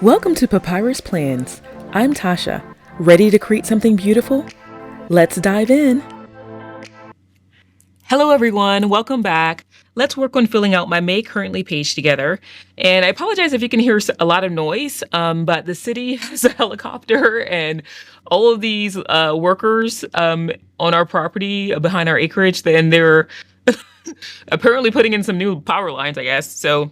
Welcome to Papyrus Plans. I'm Tasha. Ready to create something beautiful? Let's dive in. Hello everyone, welcome back. Let's work on filling out my May Currently page together. And I apologize if you can hear a lot of noise, but the city has a helicopter and all of these workers on our property behind our acreage, and they're apparently putting in some new power lines, I guess. So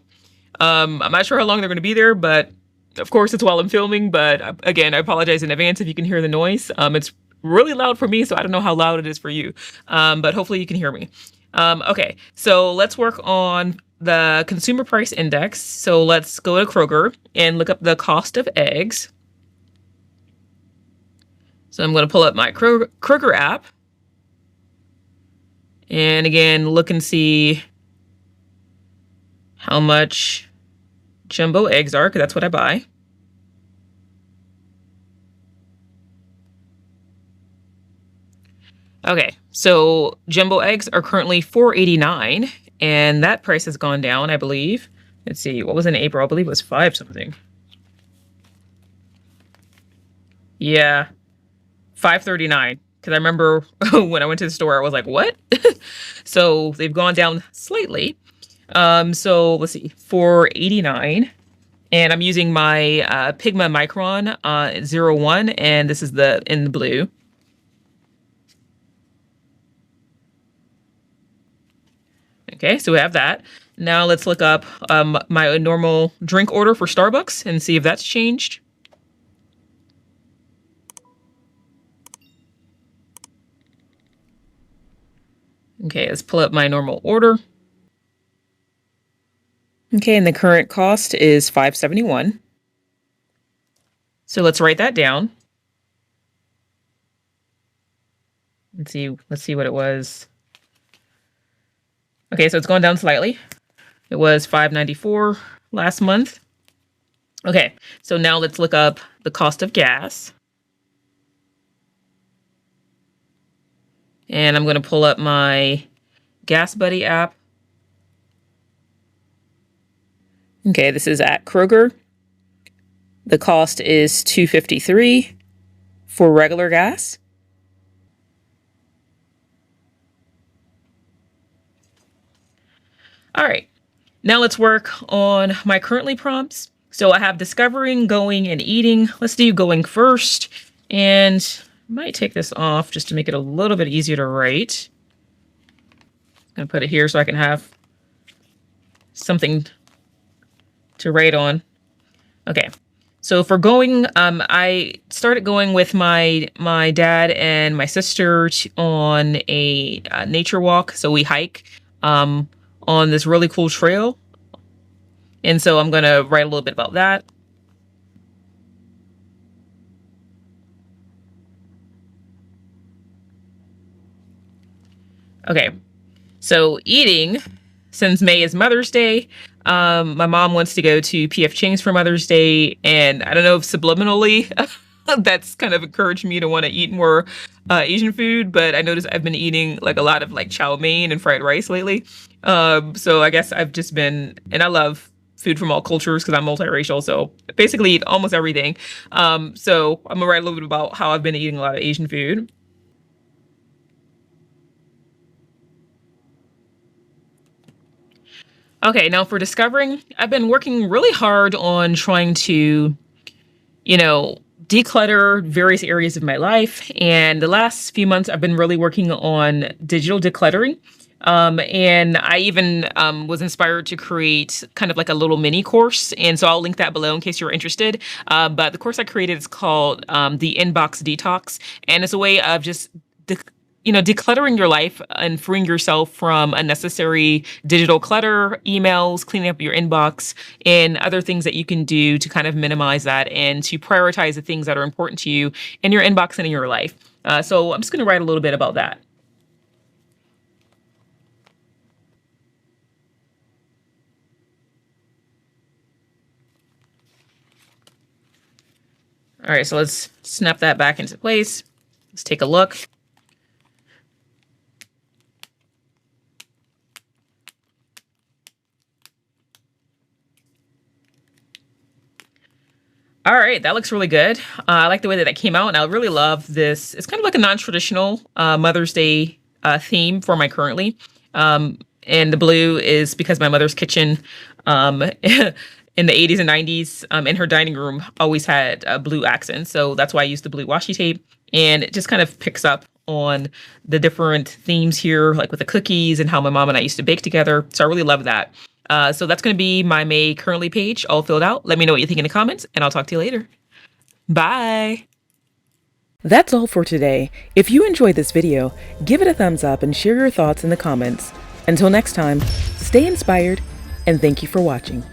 I'm not sure how long they're going to be there, but of course it's while I'm filming. But again, I apologize in advance if you can hear the noise. It's really loud for me, so I don't know how loud it is for you, but hopefully you can hear me. Okay, so let's work on the consumer price index. So let's go to Kroger and look up the cost of eggs. So I'm going to pull up my Kroger app. And again, look and see how much jumbo eggs are, because that's what I buy. Okay, so jumbo eggs are currently $4.89, and that price has gone down, I believe. Let's see, what was in April? I believe it was 5 something. Yeah, $5.39. Because I remember when I went to the store, I was like, what? So they've gone down slightly. So let's see, $4.89. And I'm using my Pigma Micron 01, and this is in the blue. Okay, so we have that. Now let's look up my normal drink order for Starbucks and see if that's changed. Okay, let's pull up my normal order. Okay, and the current cost is $5.71. So let's write that down. Let's see what it was. Okay, so it's gone down slightly. It was $5.94 last month. Okay, so now let's look up the cost of gas. And I'm going to pull up my Gas Buddy app. Okay, this is at Kroger. The cost is $2.53 for regular gas. All right, now let's work on my currently prompts. So I have discovering, going, and eating. Let's do going first. And I might take this off just to make it a little bit easier to write. I'm going to put it here so I can have something to write on. Okay, so for going, I started going with my dad and my sister on a nature walk. So we hike on this really cool trail. And so I'm going to write a little bit about that. Okay, so eating, since May is Mother's Day, my mom wants to go to P.F. Chang's for Mother's Day, and I don't know if subliminally that's kind of encouraged me to want to eat more Asian food, but I noticed I've been eating like a lot of like chow mein and fried rice lately. So I guess I've just been, and I love food from all cultures because I'm multiracial, so basically eat almost everything. So I'm gonna write a little bit about how I've been eating a lot of Asian food. Okay, now for discovering, I've been working really hard on trying to, declutter various areas of my life. And the last few months, I've been really working on digital decluttering. And I even was inspired to create kind of like a little mini course. And so I'll link that below in case you're interested. But the course I created is called the Inbox Detox. And it's a way of just decluttering your life and freeing yourself from unnecessary digital clutter, emails, cleaning up your inbox, and other things that you can do to kind of minimize that and to prioritize the things that are important to you in your inbox and in your life. So I'm just going to write a little bit about that. All right, so let's snap that back into place. Let's take a look. All right, that looks really good. I like the way that that came out, and I really love this. It's kind of like a non-traditional Mother's Day theme for my currently. And the blue is because my mother's kitchen in the 80s and 90s in her dining room always had blue accents. So that's why I used the blue washi tape. And it just kind of picks up on the different themes here, like with the cookies and how my mom and I used to bake together. So I really love that. So that's going to be my May currently page all filled out. Let me know what you think in the comments, and I'll talk to you later. Bye. That's all for today. If you enjoyed this video, give it a thumbs up and share your thoughts in the comments. Until next time, stay inspired, and thank you for watching.